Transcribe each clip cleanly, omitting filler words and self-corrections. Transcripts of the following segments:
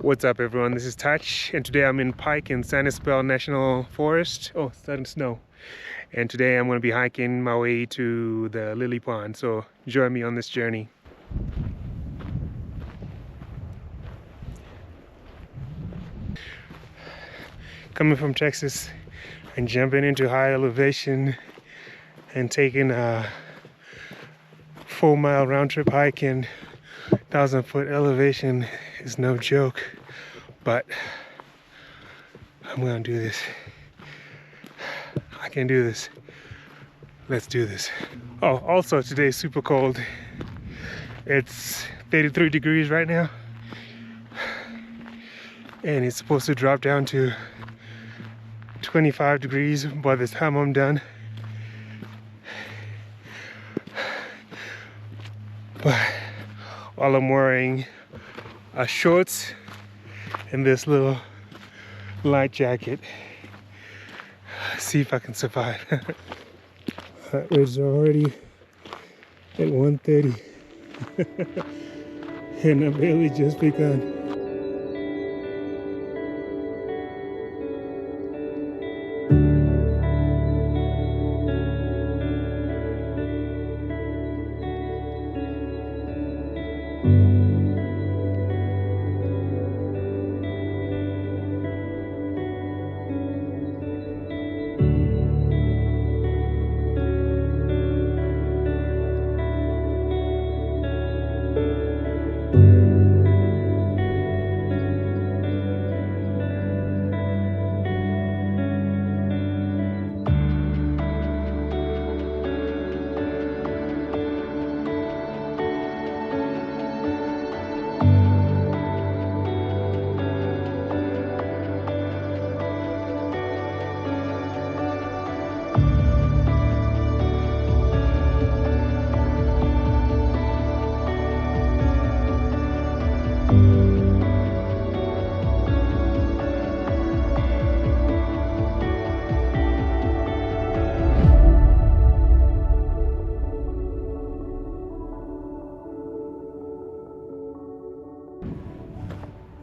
What's up everyone, this is Touch and today I'm in Pike in San Isabel National Forest. Oh, it's starting to snow. And today I'm going to be hiking my way to the lily pond, so join me on this journey. Coming from Texas and jumping into high elevation and taking a 4-mile round-trip hike in 1,000-foot elevation is no joke, but I'm gonna do this. I can do this. Let's do this. Oh, also today's super cold. It's 33 degrees right now, and it's supposed to drop down to 25 degrees by the time I'm done. But all I'm wearing are shorts and this little light jacket. See if I can survive. Heart rate's already at 130 and I've barely just begun.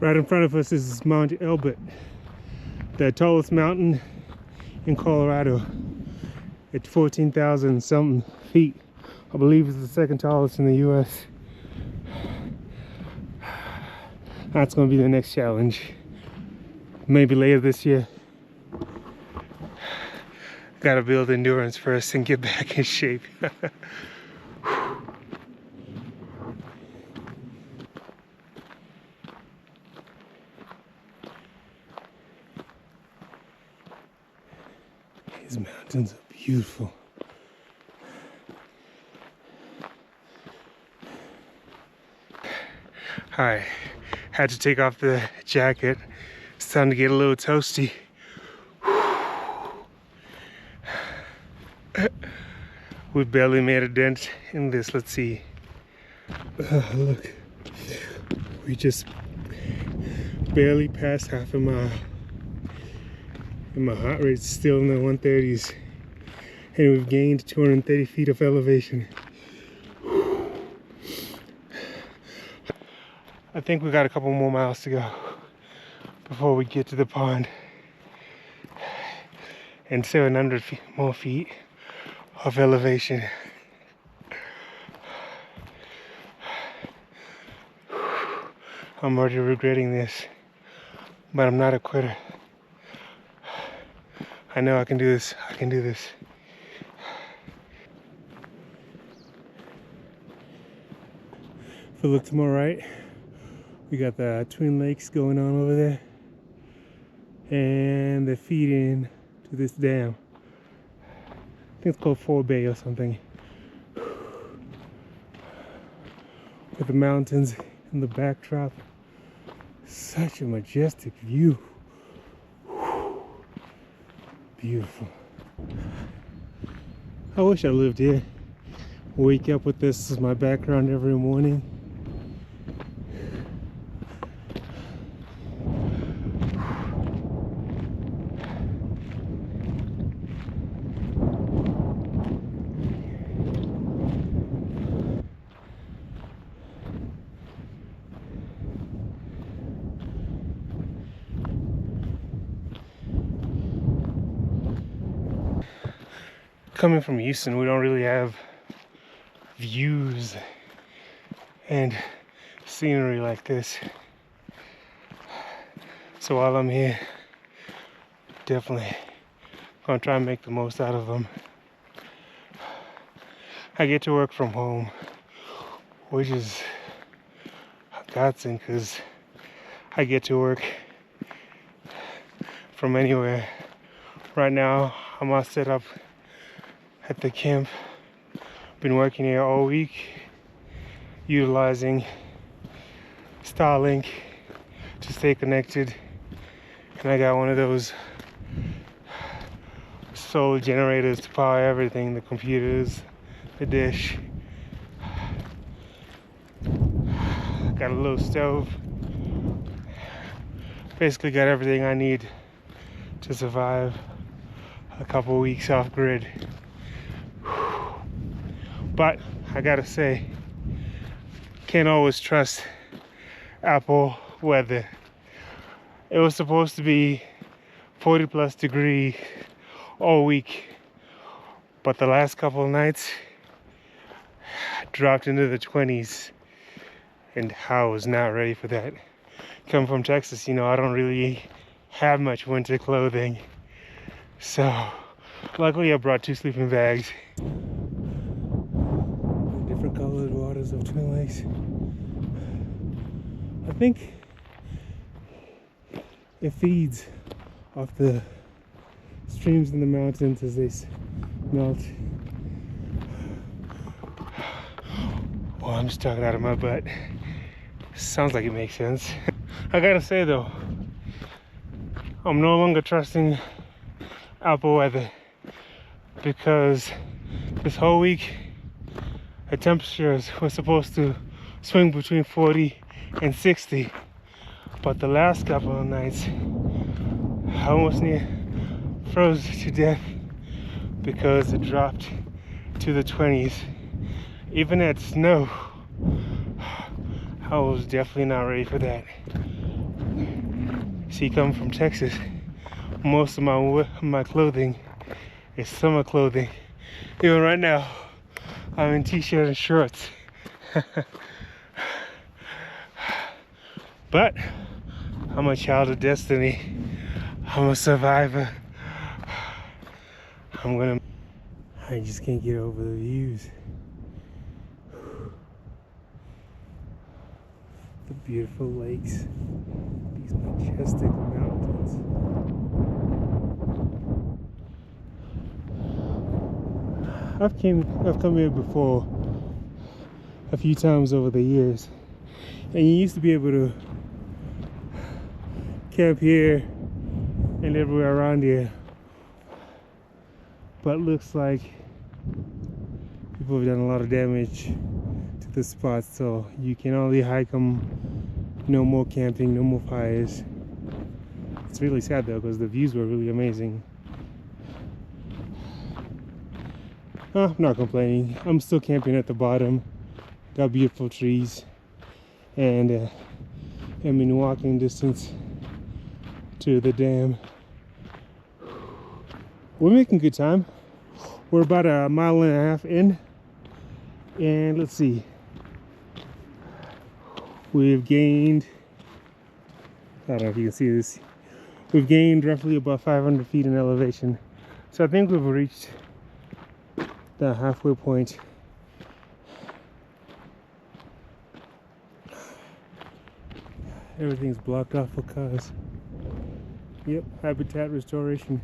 Right in front of us is Mount Elbert, the tallest mountain in Colorado at 14,000 something feet. I believe it's the second tallest in the US. That's going to be the next challenge. Maybe later this year. Gotta build endurance first and get back in shape. These mountains are beautiful. Alright, had to take off the jacket. It's starting to get a little toasty. We barely made a dent in this. Let's see. Look, we just barely passed half a mile. And my heart rate's still in the 130s. And we've gained 230 feet of elevation. I think we got a couple more miles to go before we get to the pond. And 700 more feet of elevation. I'm already regretting this, but I'm not a quitter. I know I can do this. I can do this. If we look to my right, we got the Twin Lakes going on over there, and they're feeding to this dam. I think it's called Fort Bay or something. With the mountains in the backdrop. Such a majestic view. Beautiful. I wish I lived here. Wake up with this as my background every morning. coming from Houston, we don't really have views and scenery like this. So while I'm here, definitely gonna try and make the most out of them. I get to work from home, which is a godsend because I get to work from anywhere. Right now, I'm all set up at the camp. Been working here all week, utilizing Starlink to stay connected. And I got one of those solar generators to power everything, the computers, the dish. Got a little stove. Basically got everything I need to survive a couple weeks off grid. But I gotta say, can't always trust Apple weather. It was supposed to be 40+ degree all week, but the last couple of nights dropped into the 20s, and I was not ready for that. Come from Texas, you know, I don't really have much winter clothing, so luckily I brought 2 sleeping bags. Different colored waters of Twin Lakes. I think it feeds off the streams in the mountains as they melt. Well, I'm just talking out of my butt. Sounds like it makes sense. I gotta say though, I'm no longer trusting Apple weather, because this whole week the temperatures were supposed to swing between 40 and 60, but the last couple of nights I almost near froze to death because it dropped to the 20s. Even at snow, I was definitely not ready for that. See, coming from Texas, most of my clothing is summer clothing. Even right now, I'm in t-shirt and shorts. But I'm a child of destiny. I'm a survivor. I just can't get over the views. The beautiful lakes, these majestic mountains. I've come here before a few times over the years, and you used to be able to camp here and everywhere around here, but looks like people have done a lot of damage to the spots, so you can only hike them. No more camping, no more fires. It's really sad though, because the views were really amazing. I'm not complaining. I'm still camping at the bottom. Got beautiful trees, and I'm in walking distance to the dam. We're making good time. We're about a mile and a half in, and let's see, we've gained, I don't know if you can see this, we've gained roughly about 500 feet in elevation. So I think we've reached the halfway point. Everything's blocked off for cars. Yep, habitat restoration.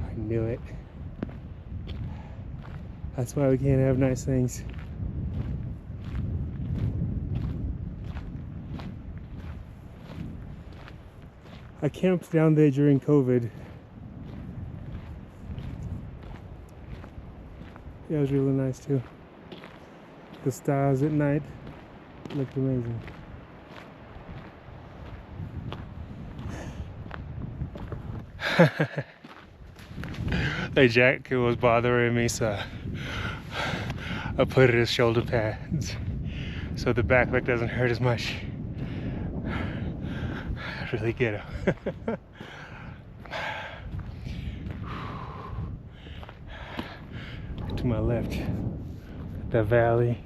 I knew it. That's why we can't have nice things. I camped down there during COVID. Yeah, it was really nice too. The stars at night looked amazing. The jacket was bothering me, so I put it as shoulder pads so the back leg doesn't hurt as much. Really ghetto. to my left, the valley.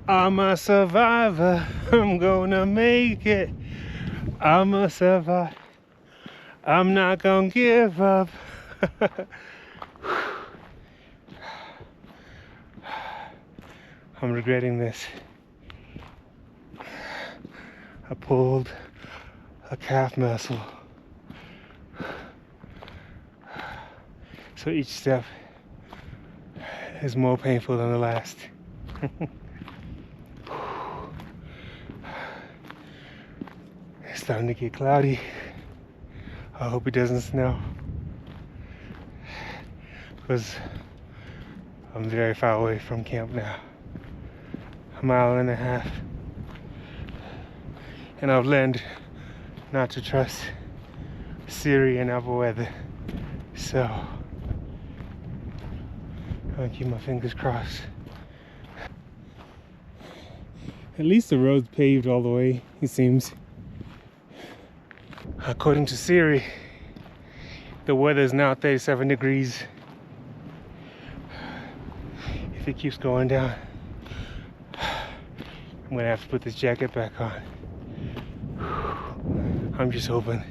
I'm a survivor, I'm gonna make it. I'm a survivor, I'm not gonna give up. I'm regretting this. I pulled a calf muscle. So each step is more painful than the last. It's starting to get cloudy. I hope it doesn't snow, because I'm very far away from camp now. A mile and a half. And I've learned not to trust Siri and Apple weather. So I'll keep my fingers crossed. At least the road's paved all the way, it seems. According to Siri, the weather is now 37 degrees. If it keeps going down, I'm gonna have to put this jacket back on. I'm just hoping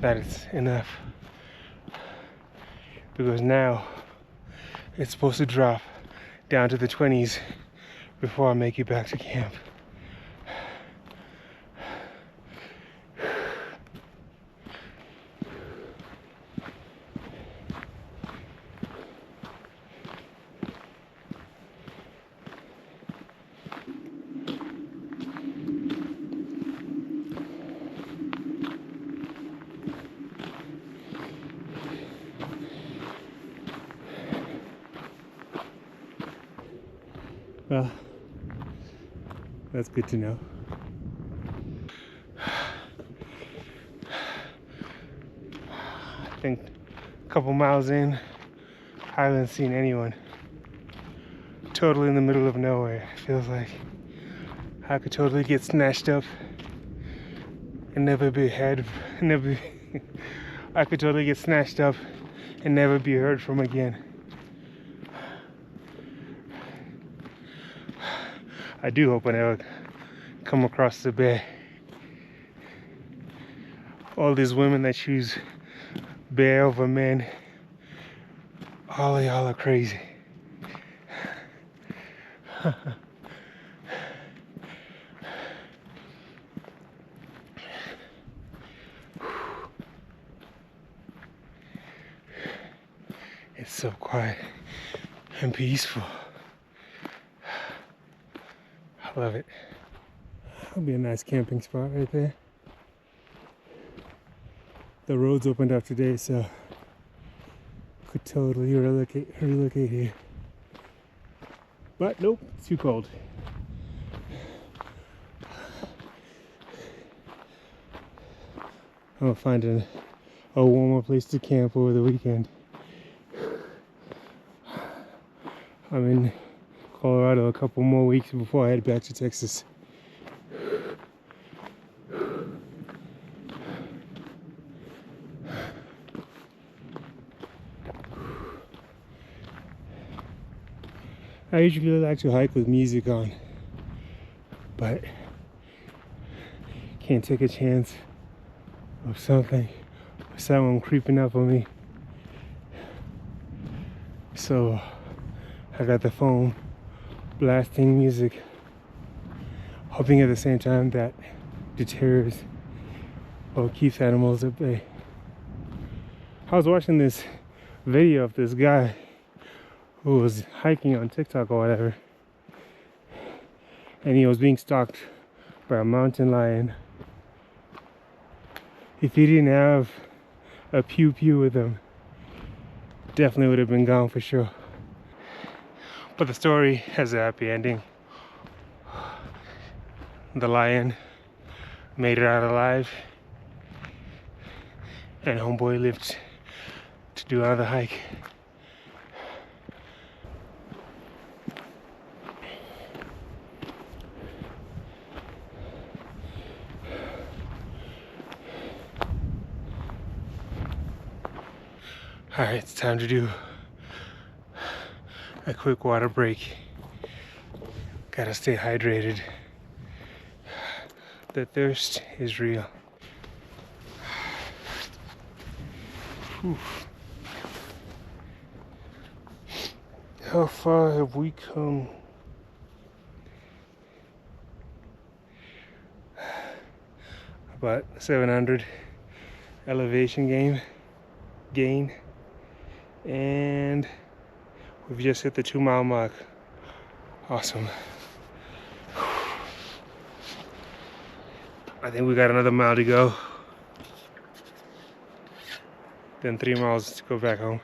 that it's enough, because now it's supposed to drop down to the 20s before I make it back to camp. Well, that's good to know. I think a couple miles in, I haven't seen anyone. Totally in the middle of nowhere. It feels like I could totally get snatched up and never be heard. I could totally get snatched up and never be heard from again. I do hope I never come across the bear. All these women that choose bear over men, all of y'all are crazy. It's so quiet and peaceful. I love it. That'll be a nice camping spot right there. The roads opened up today, so could totally relocate here. But nope, it's too cold. I'll find a warmer place to camp over the weekend. I'm in Colorado a couple more weeks before I head back to Texas. I usually like to hike with music on, but can't take a chance of someone creeping up on me. So I got the phone blasting music, hoping at the same time that deters or keeps animals at bay. I was watching this video of this guy who was hiking on TikTok or whatever, and he was being stalked by a mountain lion. If he didn't have a pew pew with him, definitely would have been gone for sure. But the story has a happy ending. The lion made it out alive, and homeboy lived to do another hike. All right, it's time to do a quick water break. Gotta stay hydrated. The thirst is real. Whew. How far have we come? About 700 elevation gain, and we've just hit the 2-mile mark. Awesome. I think we got another mile to go, then 3 miles to go back home.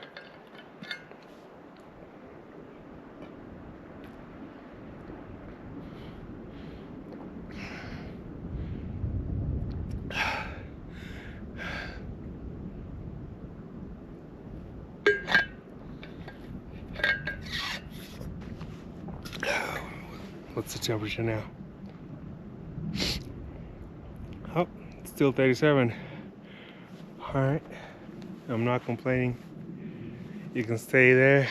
What's the temperature now? Oh, it's still 37. All right, I'm not complaining. You can stay there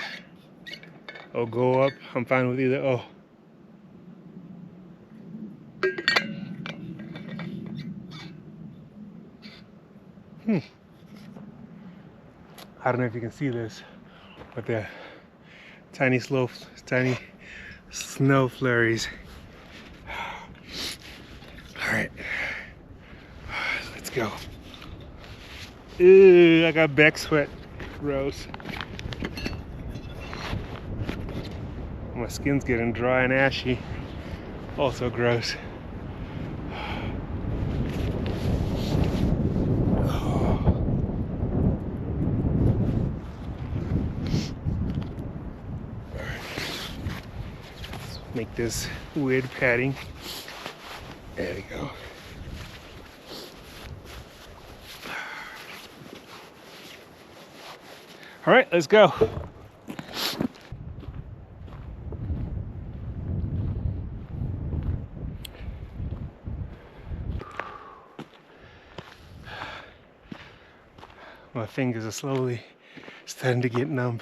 or go up. I'm fine with either. Oh. I don't know if you can see this, but the tiny slopes, tiny snow flurries. All right, let's go. Ew, I got back sweat. Gross. My skin's getting dry and ashy. Also gross. Make this weird padding. There we go. All right, let's go. My fingers are slowly starting to get numb.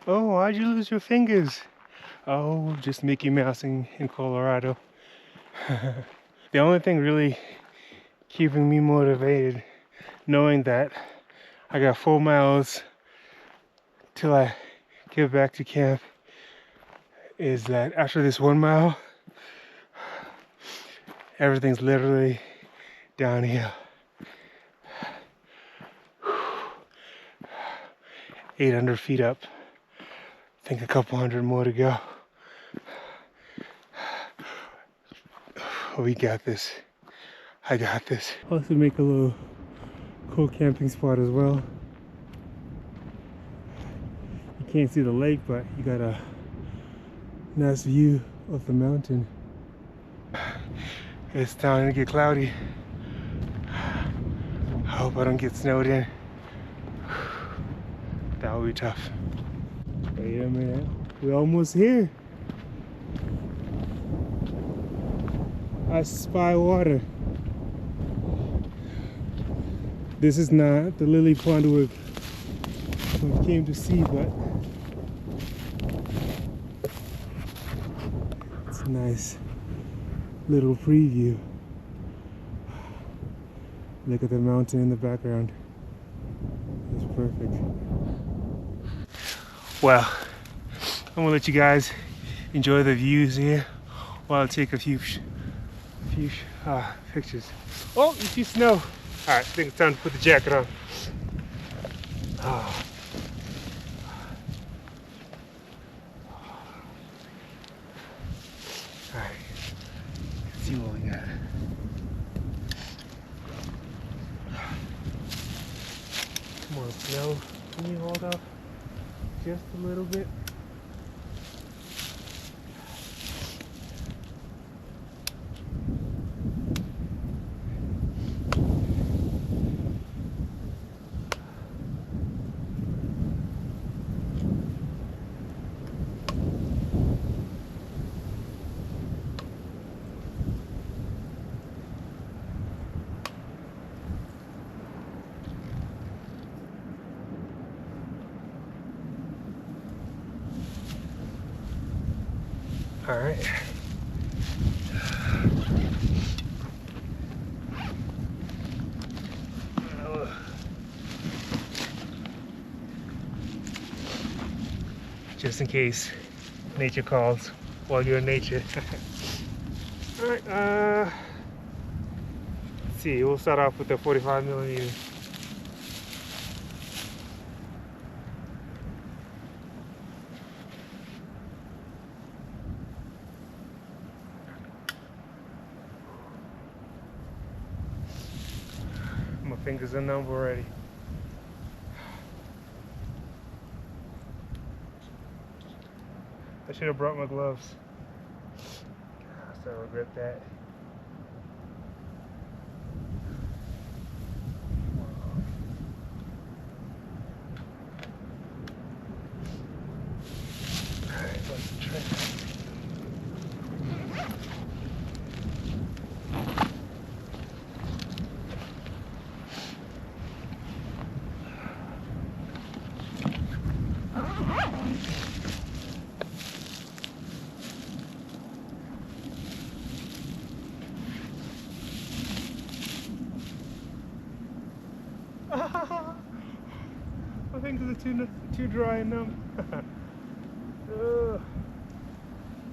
Oh, why'd you lose your fingers? Oh, just Mickey Mousing in Colorado. The only thing really keeping me motivated, knowing that I got 4 miles till I get back to camp, is that after this 1 mile, everything's literally downhill. 800 feet up. I think a couple hundred more to go. We got this. I got this. Also make a little cool camping spot as well. You can't see the lake, but you got a nice view of the mountain. It's starting to get cloudy. I hope I don't get snowed in. That would be tough. Wait a minute, we're almost here. I spy water. This is not the lily pond we came to see, but it's a nice little preview. Look at the mountain in the background. It's perfect. Well, I'm gonna let you guys enjoy the views here while I take a few pictures. Oh, you see snow. All right, I think it's time to put the jacket on. Oh. All right, let's see what we got. Come on, snow. Can you hold up just a little bit? All right. Just in case nature calls while you're in nature. All right, let's see, we'll start off with the 45mm. My fingers are numb already. I should have brought my gloves. I still regret that. Alright, let's try that. My fingers are too dry and numb.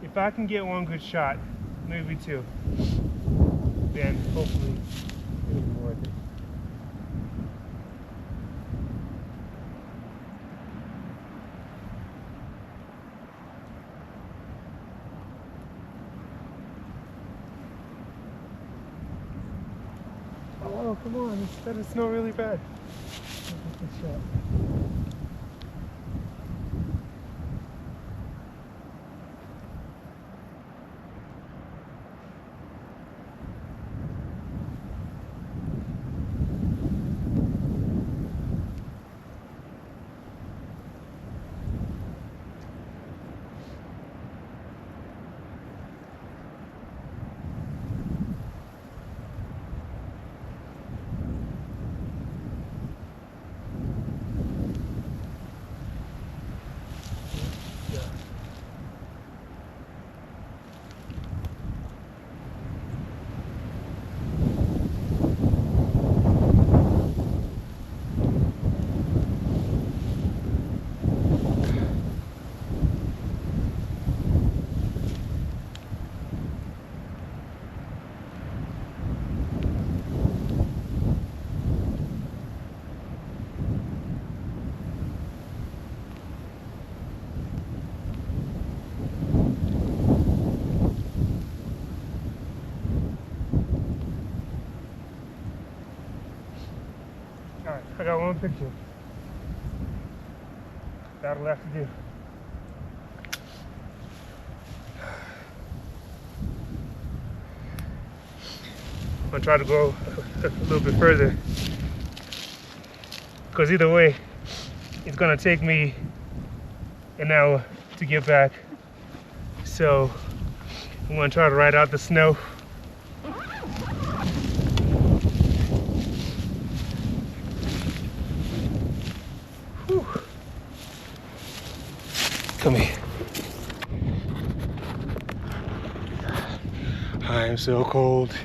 If I can get one good shot, maybe two, then hopefully it'll be worth it. Oh, come on, it's starting to snow really bad. Good shot. Alright, I got one picture. That'll have to do. I'm gonna try to go a little bit further, because either way it's gonna take me an hour to get back, so I'm gonna try to ride out the snow. Whew. Come here. I'm so cold,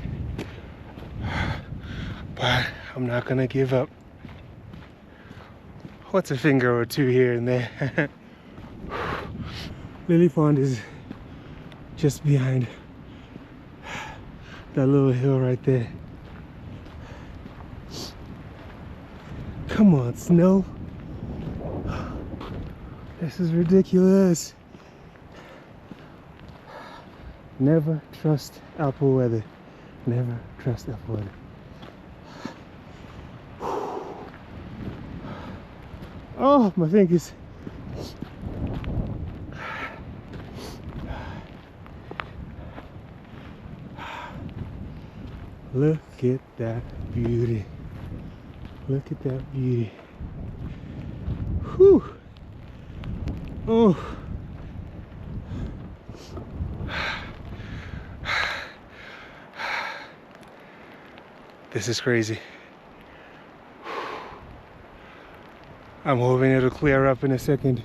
but I'm not gonna give up. What's a finger or two here and there? Lily Pond is just behind that little hill right there. Come on, snow. This is ridiculous. Never trust Apple weather. Never trust Apple weather. Oh, my fingers. Look at that beauty. Look at that beauty. Whew. Oh. This is crazy. I'm hoping it'll clear up in a second.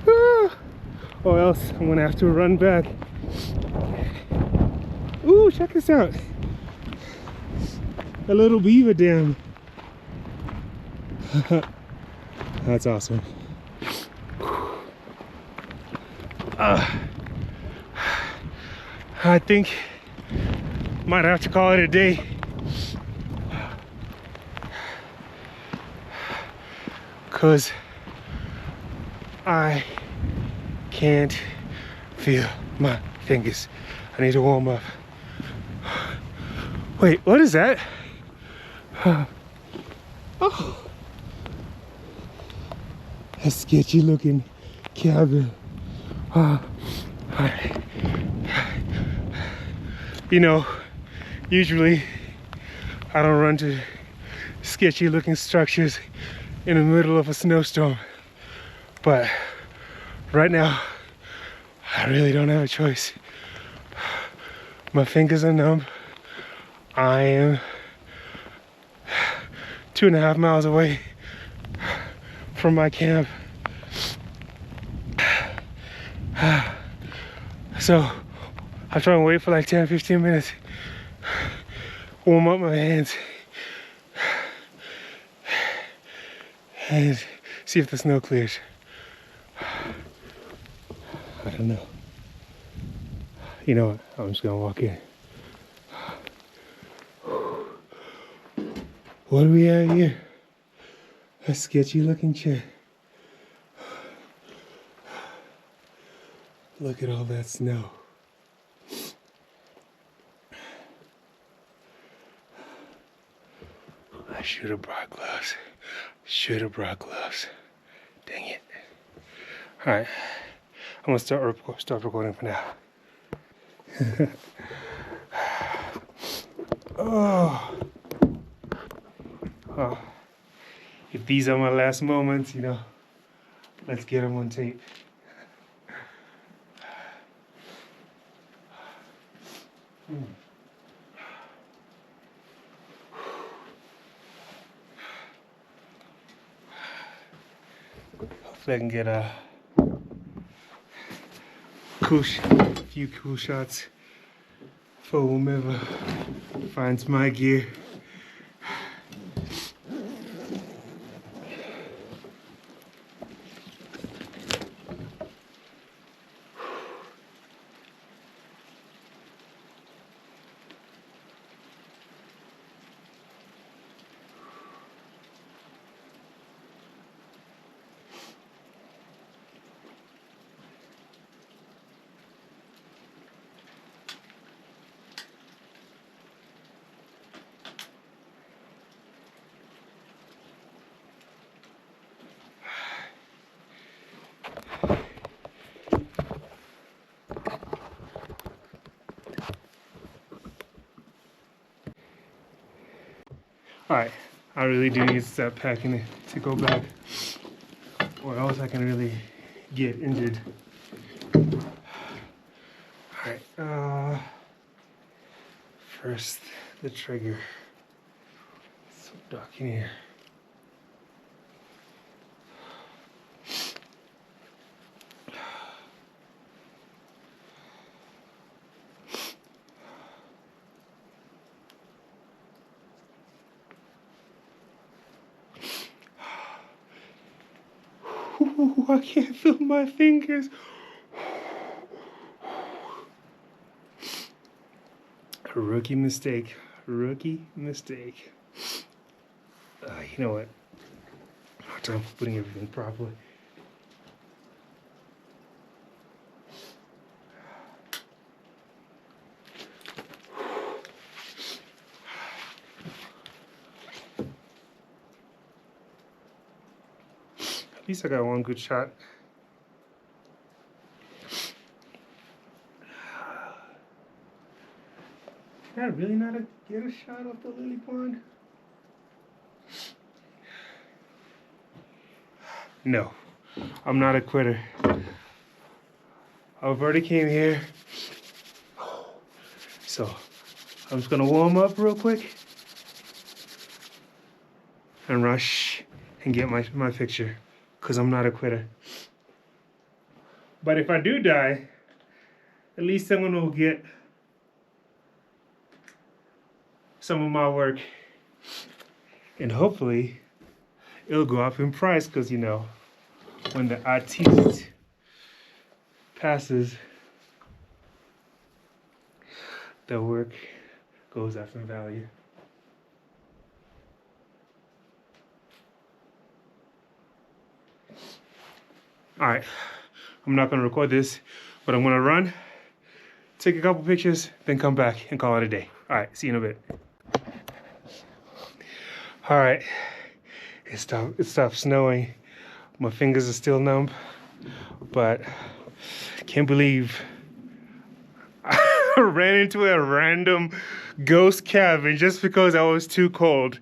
Ah. or else I'm gonna have to run back. Ooh, check this out. A little beaver dam. That's awesome. I think might have to call it a day. Cause I can't feel my fingers. I need to warm up. Wait, what is that? Oh, a sketchy looking cabin. You know, usually I don't run to sketchy looking structures in the middle of a snowstorm, but right now I really don't have a choice. My fingers are numb. I am 2.5 miles away from my camp. So I'll try and wait for like 10-15 minutes, warm up my hands, and see if the snow clears. I don't know. You know what? I'm just gonna walk in. What do we have here? A sketchy looking chair. Look at all that snow. I should have brought gloves. Should have brought gloves. Dang it. All right, I'm gonna start recording for now. Oh. If these are my last moments, you know, let's get them on tape. Hopefully I can get a few cool shots for whomever finds my gear. Alright, I really do need to stop packing it to go back, or else I can really get injured. Alright, first the trigger. It's so dark in here. Ooh, I can't feel my fingers. A rookie mistake. Rookie mistake. You know what? Hard time putting everything properly. At least I got one good shot. Did I really not get a shot off the lily pond? No, I'm not a quitter. I've already came here. So I'm just gonna warm up real quick and rush and get my picture, because I'm not a quitter. But if I do die, at least someone will get some of my work. And hopefully it'll go up in price because, you know, when the artiste passes, the work goes up in value. All right, I'm not gonna record this, but I'm gonna run, take a couple pictures, then come back and call it a day. All right, see you in a bit. All right, it stopped snowing. My fingers are still numb, but can't believe I ran into a random ghost cabin just because I was too cold.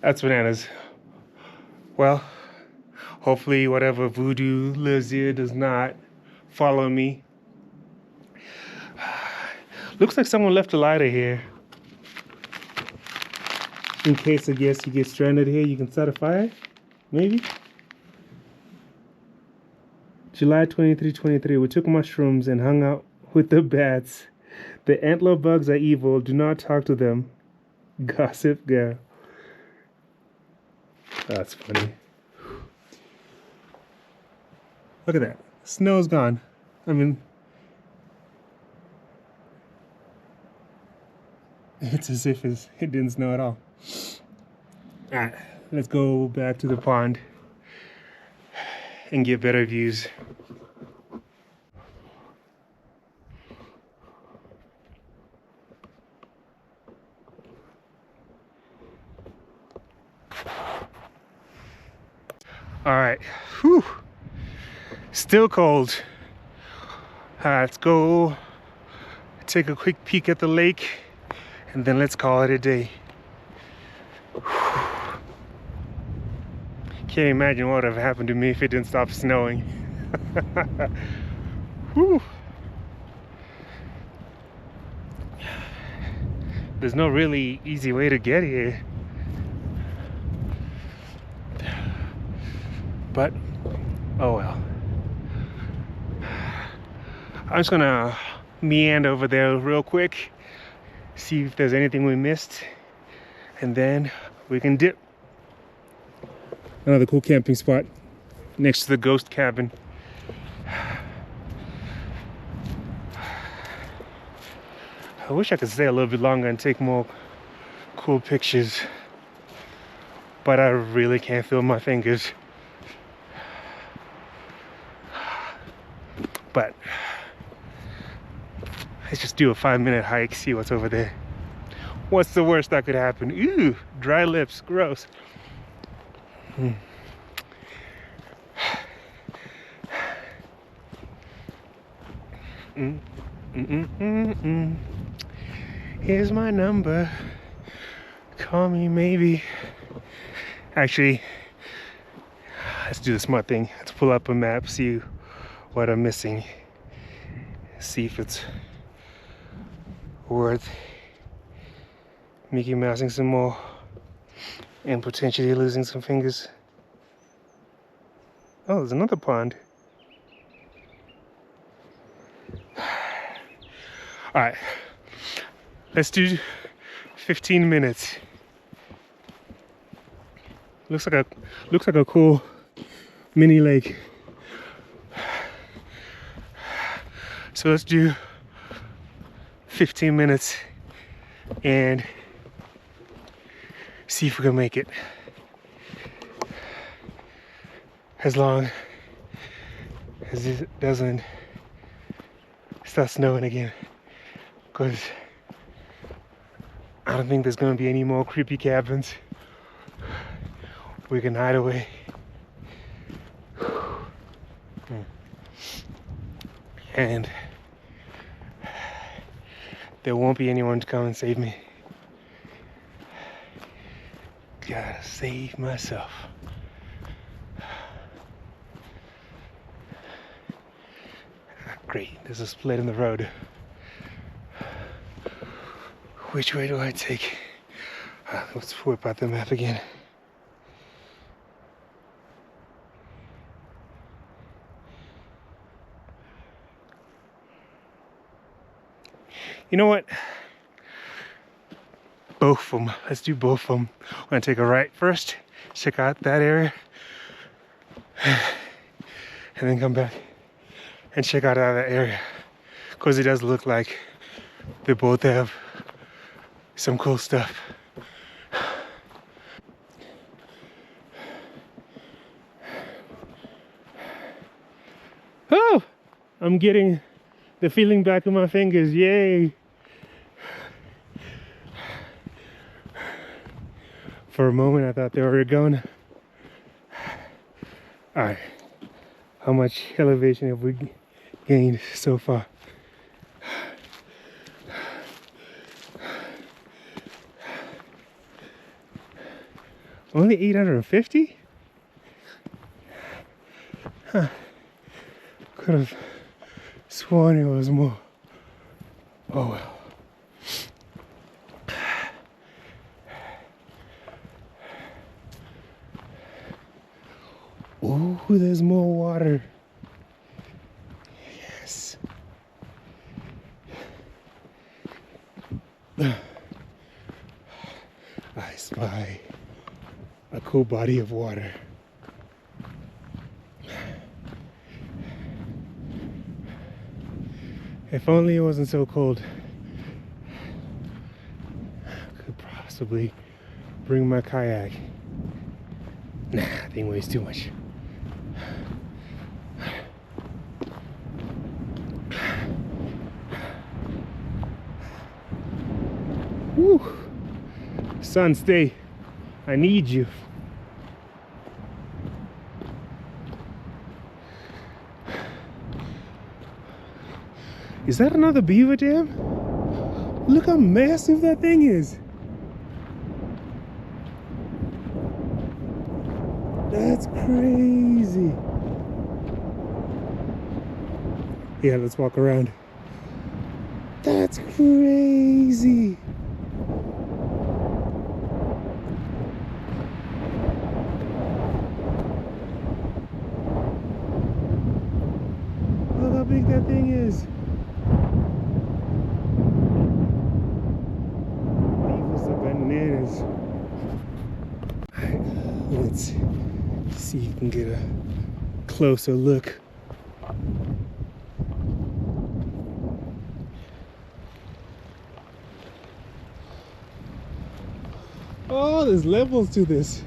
That's bananas. Well, hopefully whatever voodoo lives here does not follow me. Looks like someone left a lighter here. In case, I guess, you get stranded here, you can start a fire, maybe? July 23, 23. We took mushrooms and hung out with the bats. The antler bugs are evil. Do not talk to them. Gossip girl. That's funny. Look at that. Snow's gone. I mean, it's as if it didn't snow at all. Alright, let's go back to the pond and get better views. Alright, whew, still cold. Let's go take a quick peek at the lake and then let's call it a day. Can't imagine what would have happened to me if it didn't stop snowing. Whew. There's no really easy way to get here. But, oh well. I'm just gonna meander over there real quick, see if there's anything we missed, and then we can dip. Another cool camping spot next to the ghost cabin. I wish I could stay a little bit longer and take more cool pictures, but I really can't feel my fingers. But let's just do a 5-minute hike, see what's over there. What's the worst that could happen? Ew, dry lips, gross. Here's my number. Call me maybe. Actually, let's do the smart thing. Let's pull up a map, see what I'm missing. See if it's worth Mickey Mousing some more and potentially losing some fingers. Oh, there's another pond. All right, let's do 15 minutes. Looks like a cool mini lake. So let's do 15 minutes and see if we can make it. As long as it doesn't start snowing again. Because I don't think there's going to be any more creepy cabins we can hide away. And there won't be anyone to come and save me. Gotta save myself. Great, there's a split in the road. Which way do I take? Let's whip out the map again. You know what? Both of them. Let's do both of them. I'm gonna take a right first, check out that area, and then come back and check out that area. Because it does look like they both have some cool stuff. Oh! I'm getting the feeling back in my fingers. Yay! For a moment I thought they were going. Alright. How much elevation have we gained so far? Only 850? Huh. Could have sworn it was more. Oh well. Ooh, there's more water. Yes. I spy a cool body of water. If only it wasn't so cold. I could possibly bring my kayak. Nah, that thing weighs too much. Woo! Sun, stay. I need you. Is that another beaver dam? Look how massive that thing is. That's crazy. Yeah, let's walk around. That's crazy. Look how big that thing is. Beavers are bananas. Let's see if you can get a closer look. Oh, there's levels to this.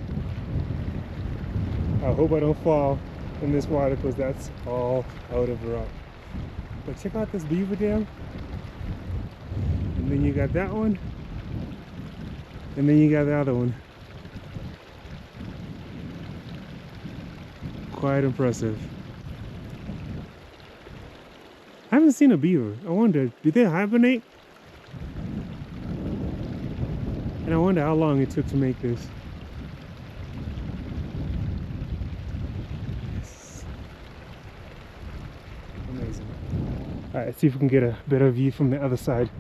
I hope I don't fall in this water because that's all out of rock. But check out this beaver dam. And then you got that one. And then you got the other one. Quite impressive. I haven't seen a beaver. I wonder, do they hibernate? And I wonder how long it took to make this. Yes. Amazing. All right, let's see if we can get a better view from the other side.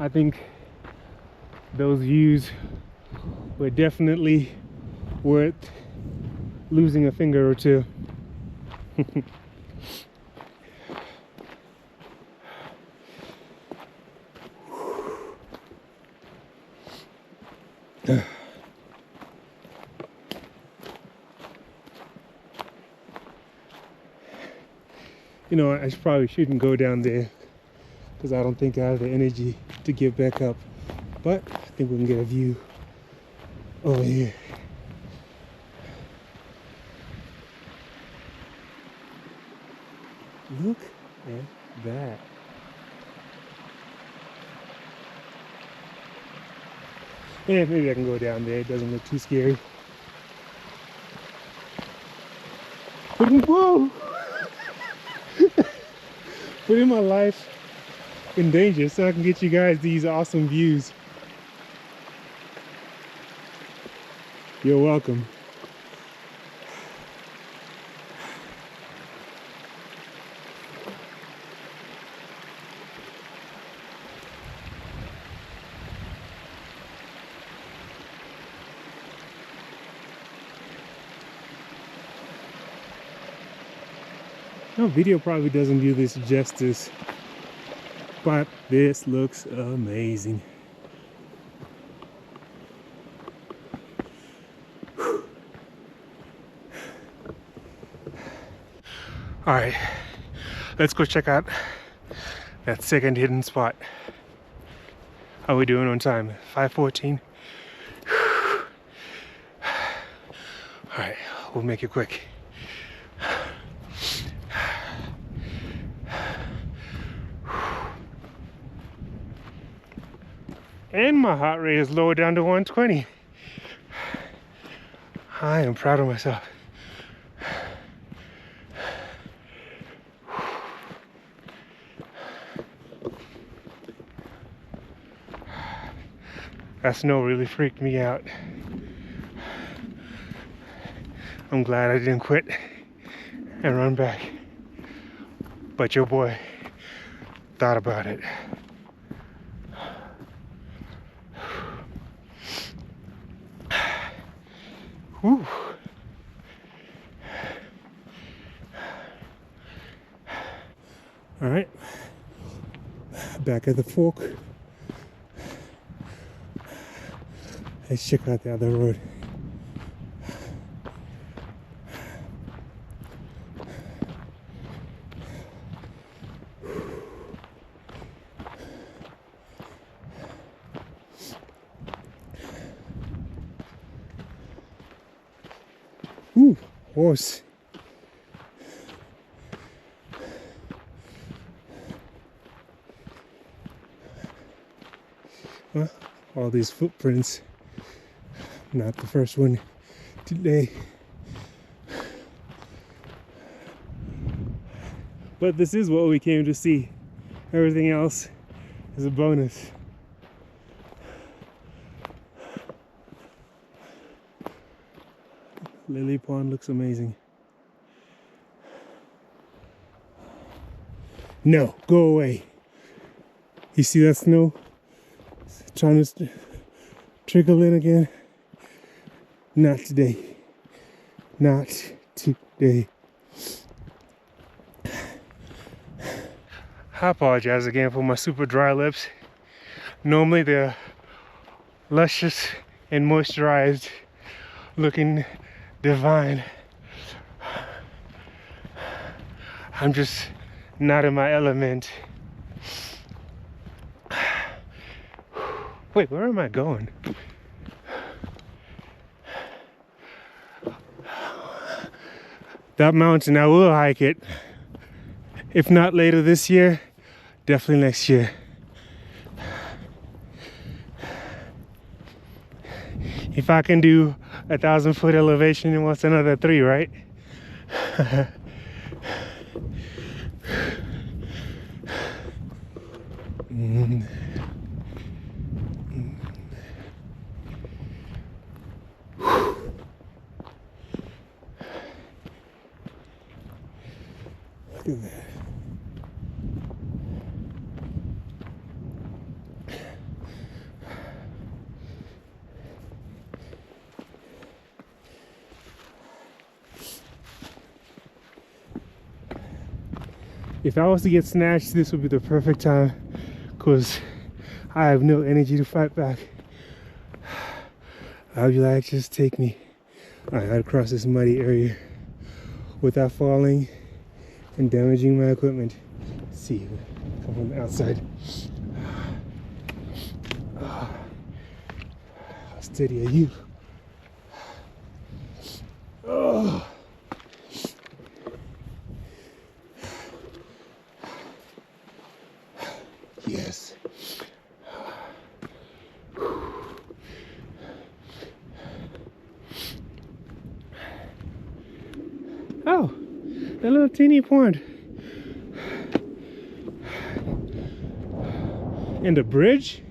I think those views were definitely worth losing a finger or two. You know, I probably shouldn't go down there because I don't think I have the energy to get back up. But I think we can get a view over here. Look at that. Yeah, maybe I can go down there. It doesn't look too scary. Whoa! Putting my life in danger so I can get you guys these awesome views. You're welcome. No, video probably doesn't do this justice, but this looks amazing. All right, let's go check out that second hidden spot. How are we doing on time? 5:14. All right, we'll make it quick. And my heart rate is lowered down to 120. I am proud of myself. That snow really freaked me out. I'm glad I didn't quit and run back. But your boy thought about it. Whew. All right, back at the fork. Let's check out the other road. Ooh, horse. Well, all these footprints. Not the first one today. But this is what we came to see. Everything else is a bonus. Lily Pond looks amazing. No, go away. You see that snow? It's trying to trickle in again. Not today. Not today. I apologize again for my super dry lips. Normally they're luscious and moisturized, looking divine. I'm just not in my element. Wait, where am I going? That mountain, I will hike it. If not later this year, definitely next year. If I can do 1,000-foot elevation, what's another 3, right? Look at that. If I was to get snatched, this would be the perfect time, because I have no energy to fight back. I'll be like, just take me. I gotta cross this muddy area without falling and damaging my equipment. Let's see, come from the outside. How steady are you? Oh. Yes. Oh, that little teeny pond. And a bridge?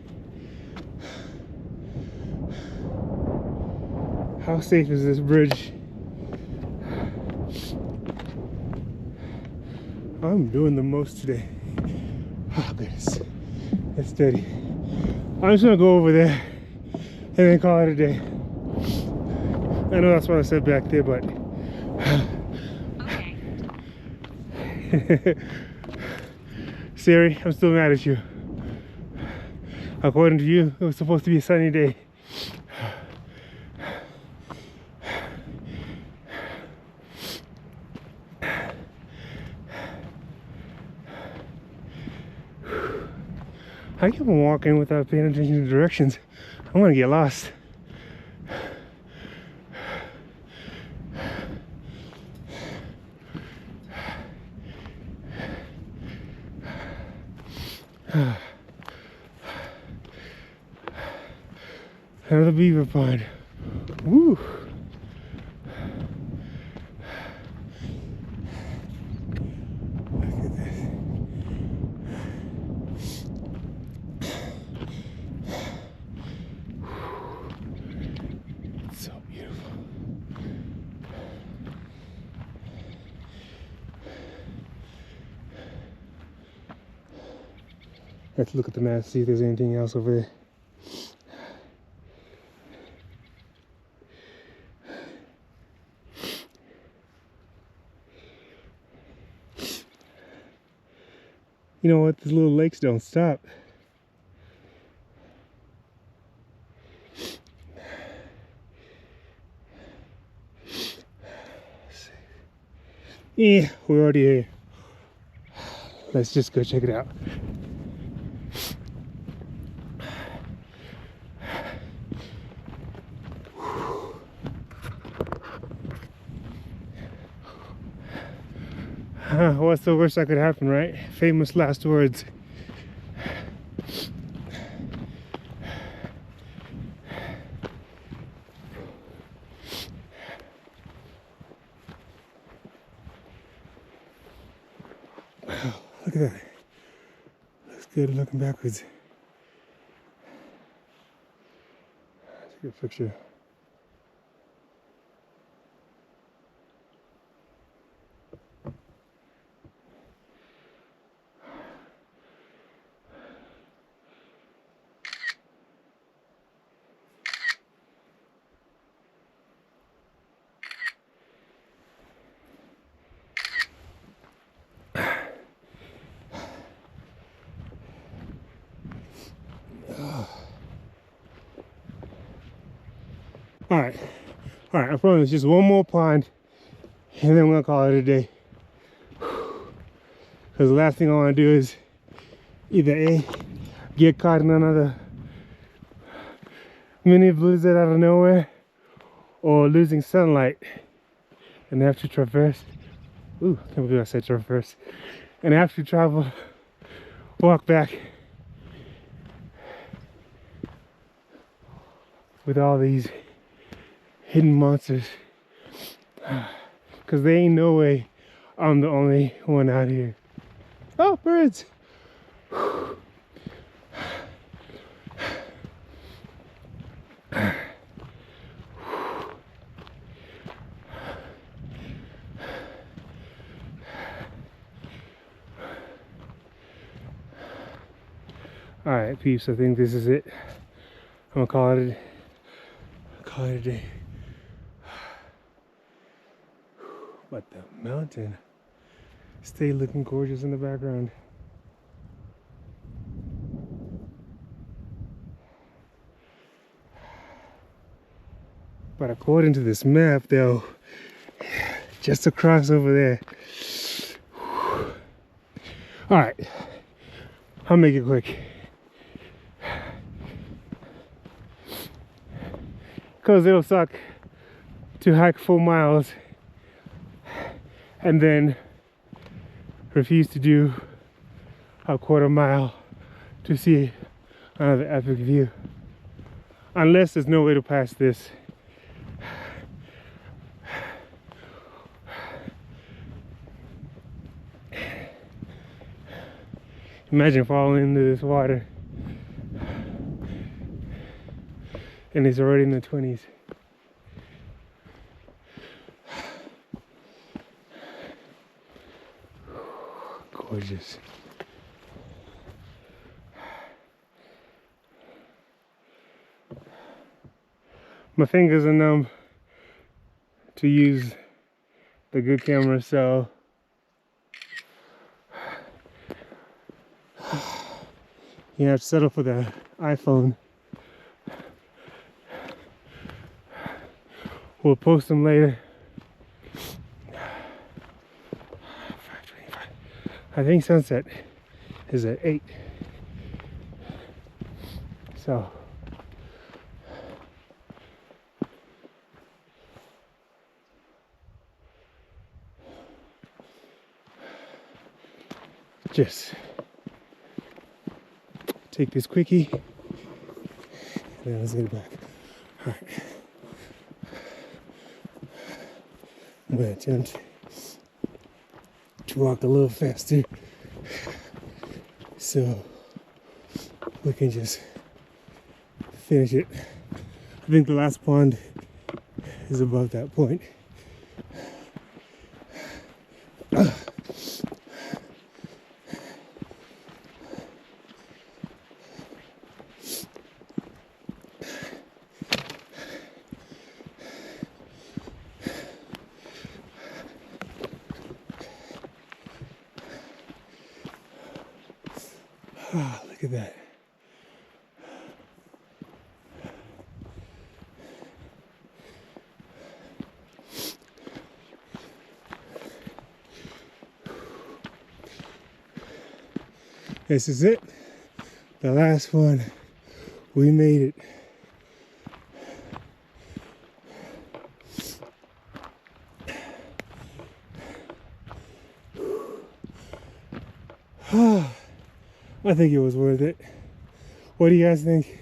How safe is this bridge? I'm doing the most today. Oh goodness, it's steady. I'm just gonna go over there and then call it a day. I know that's what I said back there, but okay. Siri, I'm still mad at you. According to you, it was supposed to be a sunny day. I keep on walking without paying attention to directions. I'm gonna get lost. Another beaver pond. Woo! Look at this. It's so beautiful. Let's look at the map, see if there's anything else over there. You know what? These little lakes don't stop. Yeah, we're already here. Let's just go check it out. What's the worst that could happen, right? Famous last words. Wow, look at that. Looks good looking backwards. That's a good picture. All right, I promise just one more pond and then we're gonna call it a day. Because the last thing I want to do is either A, get caught in another mini blizzard out of nowhere, or losing sunlight and have to traverse. Ooh, I can't believe I said traverse. And have to travel, walk back with all these hidden monsters. Because there ain't no way I'm the only one out here. Oh, birds! Alright, peeps, I think this is it. I'm gonna call it a day. But the mountain stay looking gorgeous in the background. But according to this map though, just across over there. Alright, I'll make it quick. Because it'll suck to hike 4 miles and then refuse to do a 1/4 mile to see another epic view. Unless there's no way to pass this. Imagine falling into this water and it's already in the 20s. Gorgeous. My fingers are numb to use the good camera, so You have to settle for the iPhone. We'll post them later. 5:25. I think sunset is at 8. So just take this quickie and then let's get it back. All right. I'm gonna attempt to walk a little faster so we can just finish it. I think the last pond is above that point. Ah, look at that. This is it. The last one. We made it. I think it was worth it. What do you guys think?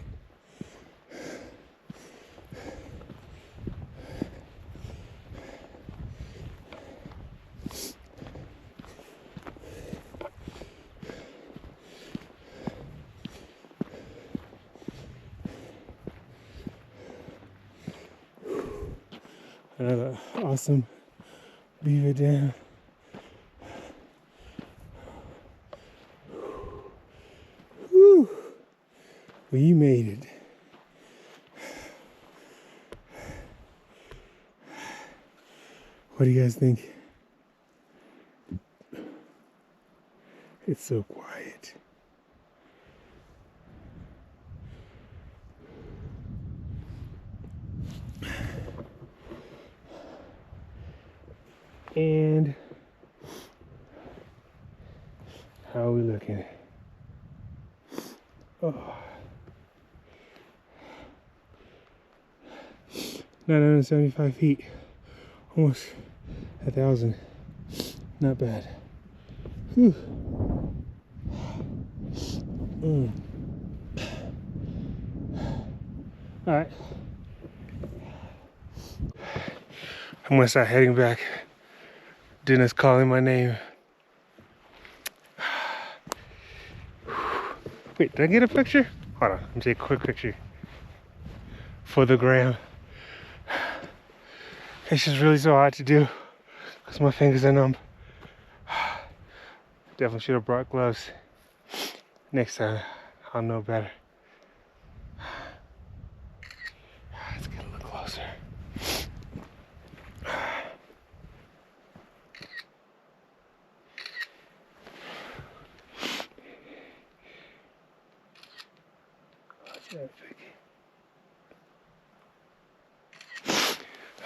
Another awesome beaver dam. Whew. We made it. What do you guys think? It's so quiet. And how are we looking? Oh. 975 feet, almost 1,000. Not bad. Whew. All right, I'm gonna start heading back. Dinner's calling my name. Wait, did I get a picture? Hold on, let me take a quick picture for the gram. It's just really so hard to do because my fingers are numb. Definitely should have brought gloves. Next time, I'll know better. Let's get a little closer.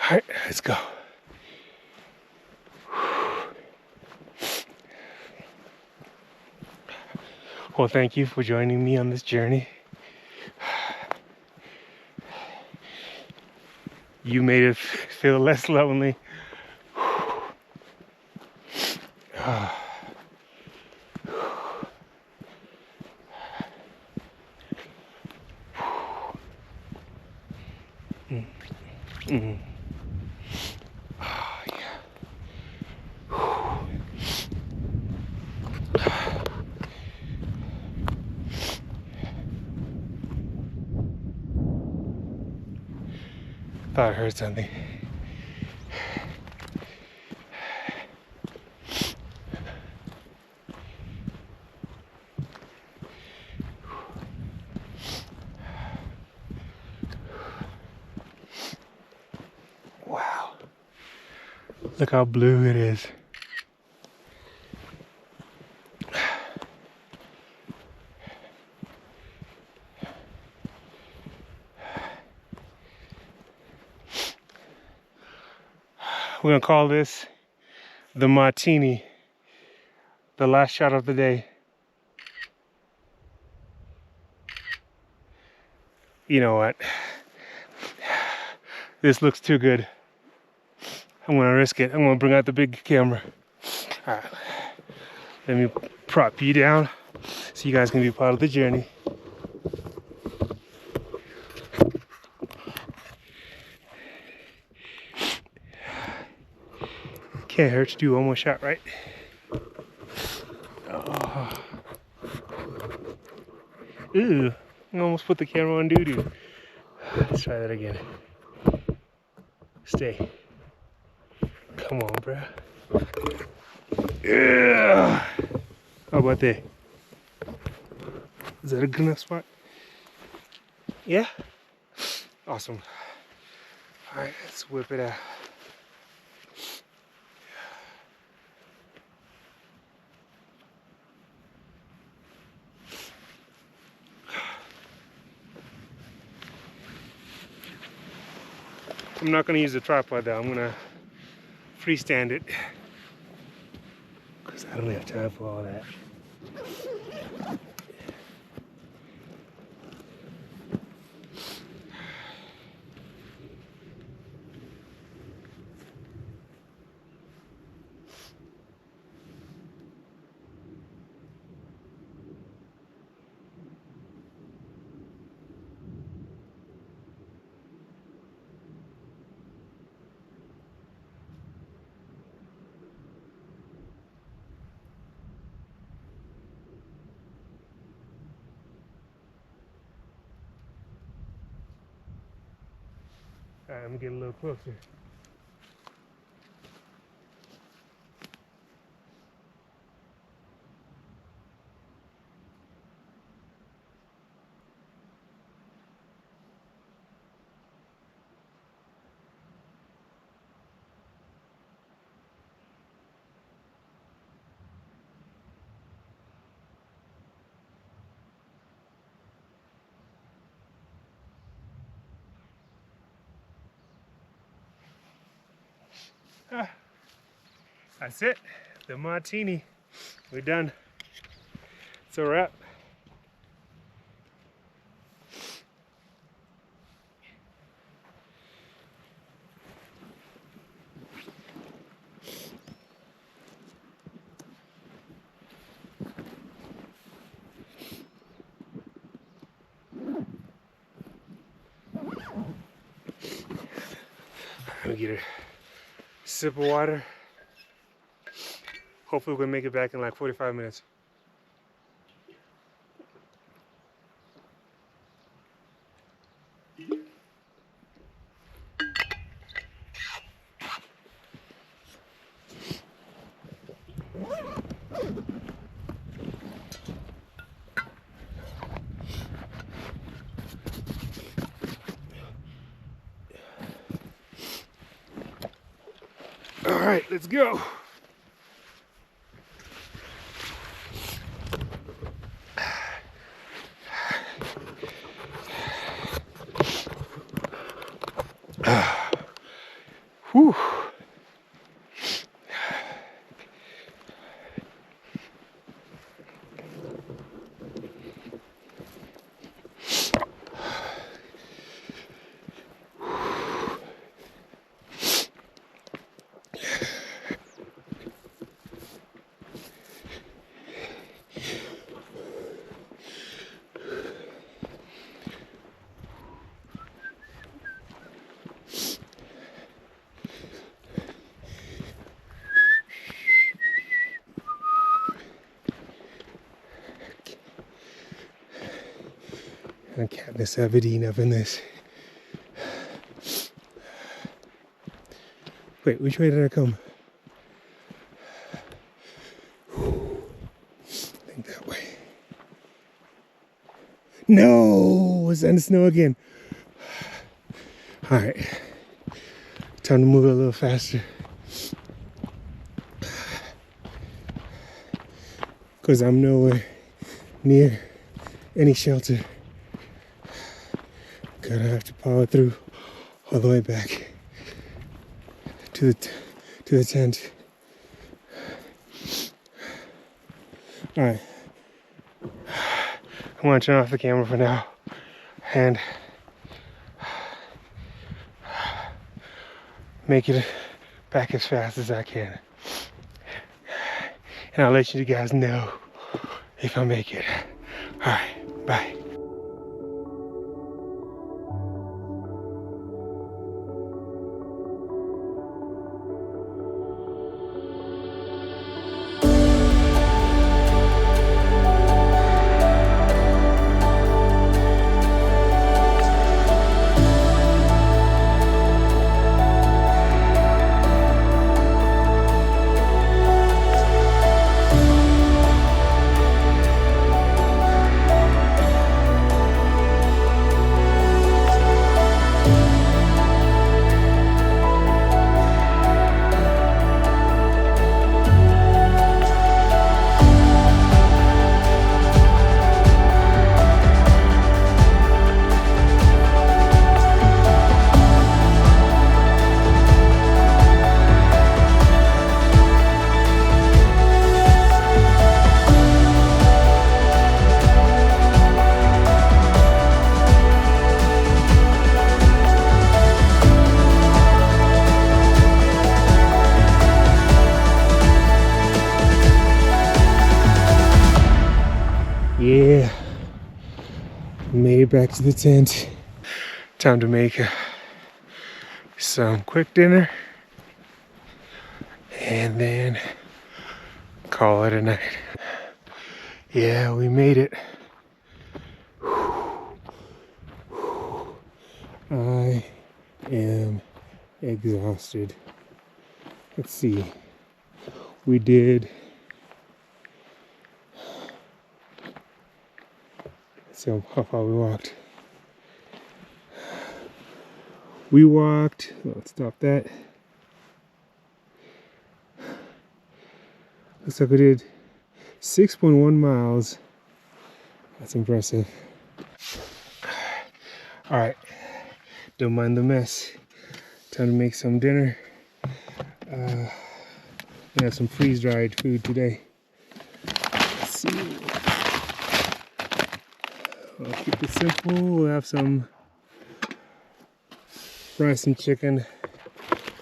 All right, let's go. Well, thank you for joining me on this journey. You made it feel less lonely. Oh, yeah. Thought I heard something. Wow. Look how blue it is. We're gonna call this the martini, the last shot of the day. You know what? This looks too good. I'm gonna risk it. I'm gonna bring out the big camera. All right, let me prop you down so you guys can be part of the journey. Can't hurt to do one more shot, right? Oh. Ooh, I almost put the camera on doo-doo. Let's try that again. Stay. Come on, bro. Yeah. How about that? Is that a good enough spot? Yeah? Awesome. All right, let's whip it out. I'm not gonna use the tripod though. I'm gonna freestand it because I don't have time for all that. All right, I'm gonna get a little closer. Ah, that's it. The martini. We're done. It's a wrap. Let me get a sip of water. Hopefully we'll make it back in like 45 minutes. All right, let's go. Whew. I can't miss Aberdeen up in this. Wait, which way did I come? I think that way. No, it's in the snow again. All right, time to move a little faster. Because I'm nowhere near any shelter. Gonna have to power through all the way back to the to the tent. Alright. I'm gonna turn off the camera for now and make it back as fast as I can. And I'll let you guys know if I make it. Alright, bye. Yeah, made it back to the tent. Time to make some quick dinner and then call it a night. Yeah, we made it. I am exhausted. Let's see. We did. So how far we walked? We walked, let's stop that. Looks like we did 6.1 miles. That's impressive. All right, don't mind the mess. Time to make some dinner. We have some freeze-dried food today. Let's see. I'll keep it simple. We'll have some rice and chicken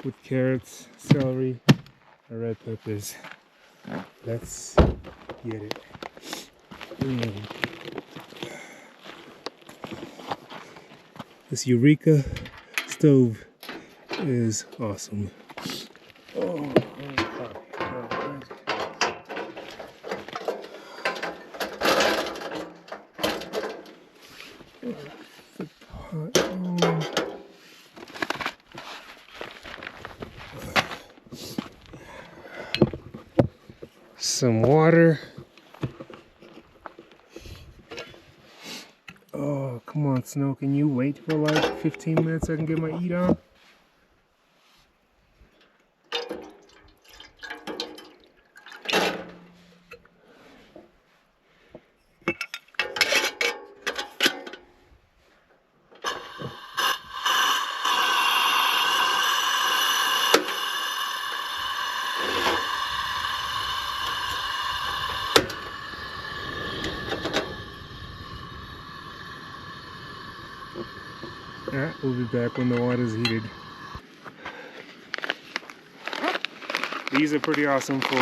with carrots, celery, and red peppers. Let's get it. This Eureka stove is awesome. Oh, some water. Oh, come on, Snow. Can you wait for like 15 minutes so I can get my eat on? Alright, we'll be back when the water's heated. These are pretty awesome for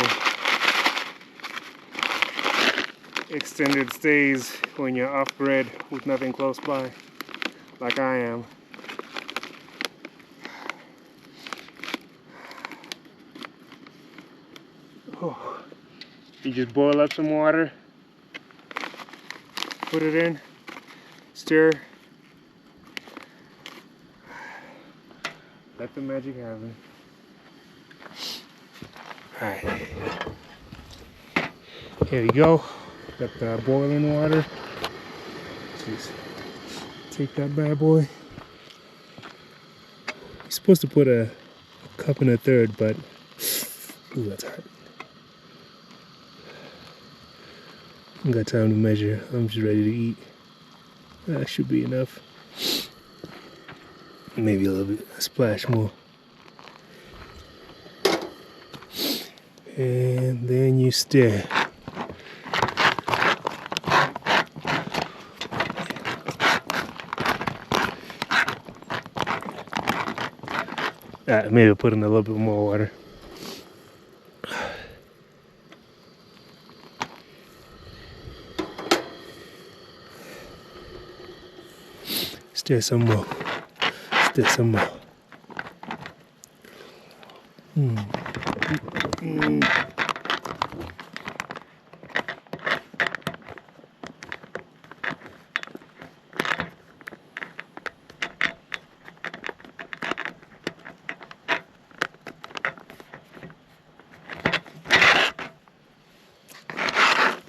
extended stays when you're off grid with nothing close by, like I am. Oh. You just boil up some water, put it in, stir. Let the magic happen. Alright. Here we go. Got the boiling water. Just take that bad boy. You're supposed to put a cup and a third, but ooh, that's hard. I ain't got time to measure. I'm just ready to eat. That should be enough. Maybe a little bit, a splash more. And then you stare. Maybe put in a little bit more water. Stir some more. Stir some more.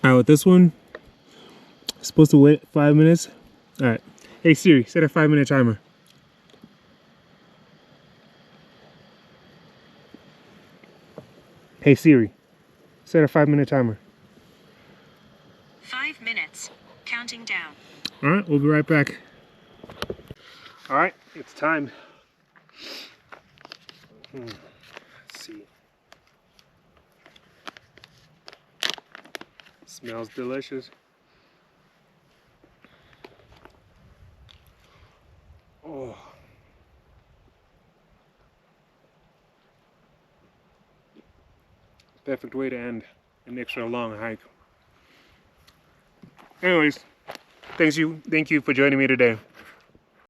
Alright, with this one, it's supposed to wait 5 minutes. Alright. Hey Siri, set a 5-minute timer. Hey Siri, set a 5-minute timer. 5 minutes. Counting down. Alright, we'll be right back. Alright, it's time. Let's see. Smells delicious. Oh. Perfect way to end an extra long hike. Anyways, thank you for joining me today.